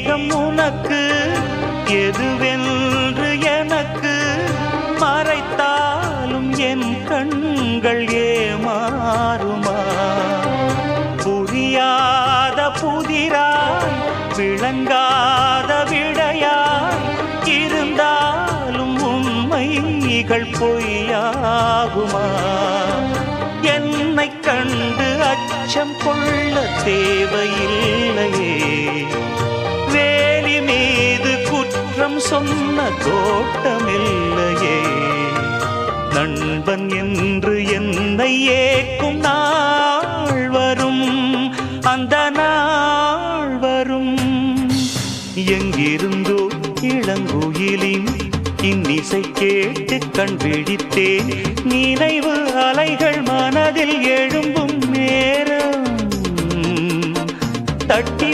சந்தேகம் உனக்கு எதுவென்று எனக்கு மறைத்தாலும் என் கண்கள் ஏமாறுமா? புரியாத புதிராய் விளங்காத விடையாய் இருந்தாலும் உண்மைகள் பொய்யாகுமா? என்னை கண்டு அச்சம் கொள்ள தேவையில்லையே, வேலி மீது குற்றம் சொன்ன தோட்டமில்லையே. நண்பன் என்று என்னை ஏக்கும் நாள் வரும், அந்த நாள் வரும். எங்கிருந்தோ இளங்குயிலின் இன்னிசை கேட்டு கண் விழித்தேன். நினைவு அலைகள் மனதில் எழும்பும் நேரம் தட்டி